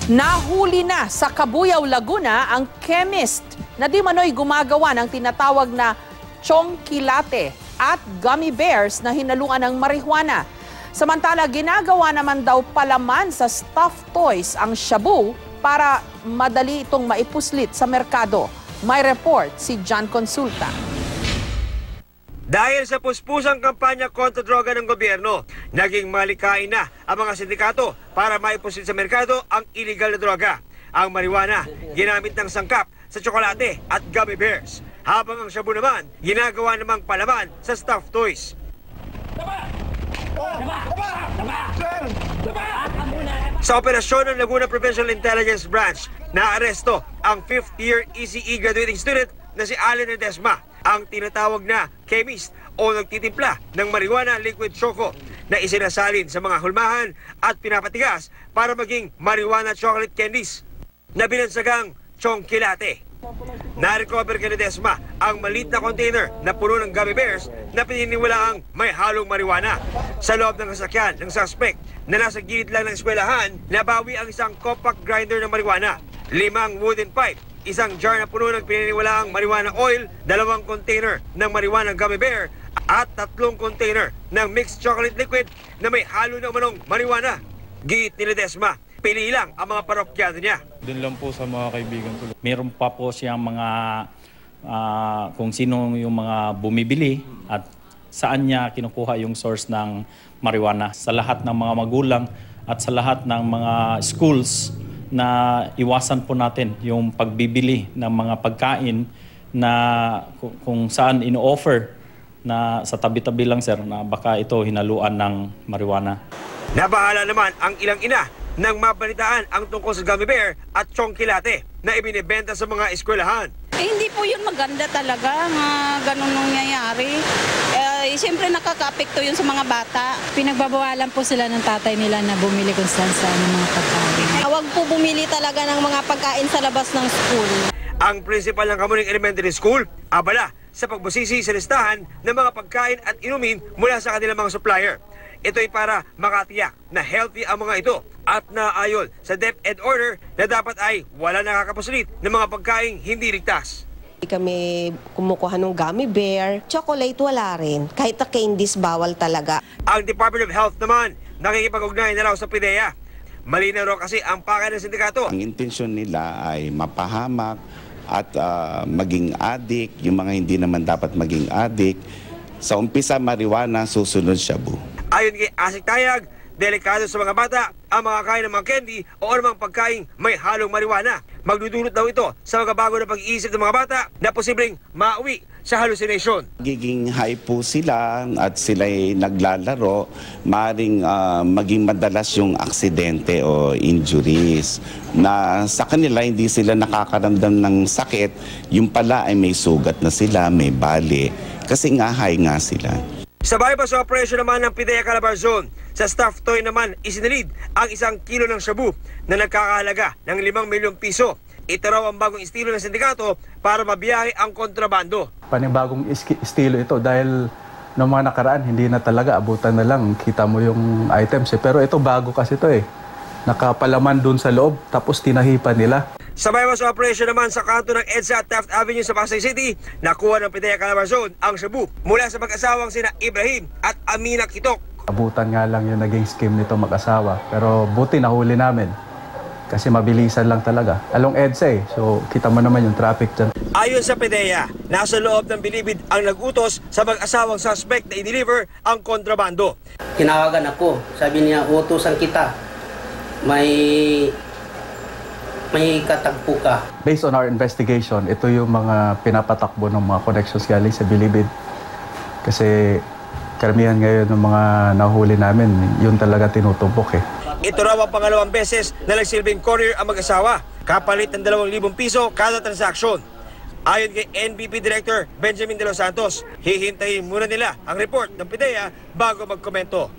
Nahuli na sa Cabuyao, Laguna ang chemist na di manoy gumagawa ng tinatawag na chongkilate at gummy bears na hinaluan ng marijuana. Samantala, ginagawa naman daw palaman sa stuffed toys ang shabu para madali itong maipuslit sa merkado. May report si John Consulta. Dahil sa puspusang kampanya kontra droga ng gobyerno, naging malikain na ang mga sindikato para maipusin sa merkado ang illegal na droga. Ang marijuana, ginamit ng sangkap sa tsokolate at gummy bears. Habang ang shabu naman, ginagawa namang palaman sa stuffed toys. Sa operasyon ng Laguna Provincial Intelligence Branch, naaresto ang 5th year ECE graduating student na si Allen Ledesma, ang tinatawag na chemist o nagtitimpla ng marijuana liquid choco na isinasalin sa mga hulmahan at pinapatigas para maging marijuana chocolate candies na binansagang chongkilate. Na-recover kay Ledesma ang maliit na container na puno ng gummy bears na pininiwalaang may halong marijuana. Sa loob ng sasakyan ng suspect na nasa gilid lang ng eskwelahan, nabawi ang isang compact grinder ng marijuana, 5 wooden pipe, isang jar na puno ng pininiwalaang marijuana oil, 2 container ng marijuana gummy bear at 3 container ng mixed chocolate liquid na may halo na umanong marijuana. Giit ni Ledesma, pili lang ang mga parokyado niya. Doon lang po sa mga kaibigan ko. Meron pa po siyang mga kung sino yung mga bumibili at saan niya kinukuha yung source ng marijuana. Sa lahat ng mga magulang at sa lahat ng mga schools na iwasan po natin yung pagbibili ng mga pagkain na kung saan ino-offer na sa tabi-tabi lang, sir, na baka ito hinaluan ng marijuana. Nabahala naman ang ilang ina nang mabalitaan ang tungkol sa gummy bear at chongkilate na ibinibenta sa mga eskwelahan. Hindi po yun maganda talaga nga ganun nangyayari. Siyempre nakaka-apekto yun sa mga bata. Pinagbabawalan po sila ng tatay nila na bumili kung saan ng mga pagkain. Huwag po bumili talaga ng mga pagkain sa labas ng school. Ang principal ng Kamuning Elementary School, abala sa pagbusisi sa listahan ng mga pagkain at inumin mula sa kanilang mga supplier. Ito ay para makatiyak na healthy ang mga ito at naayon sa DepEd order na dapat ay wala nakakapusulit ng mga pagkain hindi ligtas. Kami kumukuha ng gummy bear, chocolate wala rin, kahit na candies bawal talaga. Ang Department of Health naman nakikipag-ugnayan na raw sa PIDEA. Malinaw raw kasi ang pakay ng sindikato. Ang intensyon nila ay mapahamak at maging addict, yung mga hindi naman dapat maging addict. Sa umpisa marijuana, susunod shabu. Ayon kay Asik Tayag, delikado sa mga bata ang mga kain ng mga candy o anumang pagkain may halong marijuana. Magdudulot daw ito sa mga bago na pag-iisip ng mga bata na posibleng mauwi sa hallucination. Giging high po sila at sila'y naglalaro, maaaring maging madalas yung aksidente o injuries na sa kanila hindi sila nakakaramdam ng sakit, yung pala ay may sugat na sila, may bali, kasi nga high nga sila. Sa bypass operation naman ng PIDEA Calabarzon, sa stuffed toy naman isinilid ang 1 kilo ng shabu na nagkakahalaga ng 5 milyong piso. Ito raw ang bagong estilo ng sindikato para mabiyahe ang kontrabando. Panibagong estilo ito dahil noong mga nakaraan hindi na talaga abutan na lang, kita mo yung items eh. Pero ito bago kasi ito eh. Nakapalaman dun sa loob tapos tinahipan nila. Sa bypass operation naman sa kanto ng EDSA at Taft Avenue sa Pasay City, nakuha ng PIDEA Calabarzon ang shabu mula sa mag-asawang sina Ibrahim at Amina Kitok. Abutan nga lang yung naging scheme nito mag-asawa. Pero buti nahuli namin kasi mabilisan lang talaga. Along EDSA eh, so kita mo naman yung traffic dyan. Ayon sa PIDEA, nasa loob ng bilibid ang nag-utos sa mag-asawang suspect na i-deliver ang kontrabando. Tinawagan ako, sabi niya, utusan kita. May katagpo ka. Based on our investigation, ito yung mga pinapatakbo ng mga connections galing sa bilibid. Kasi karamihan ngayon ng mga nahuli namin, yun talaga tinutumbok eh. Ito raw ang pangalawang beses na nagsilbing courier ang mag-asawa, kapalit ng 2,000 piso kada transaksyon. Ayon kay NBP Director Benjamin De Los Santos, hihintayin muna nila ang report ng PIDEA bago magkomento.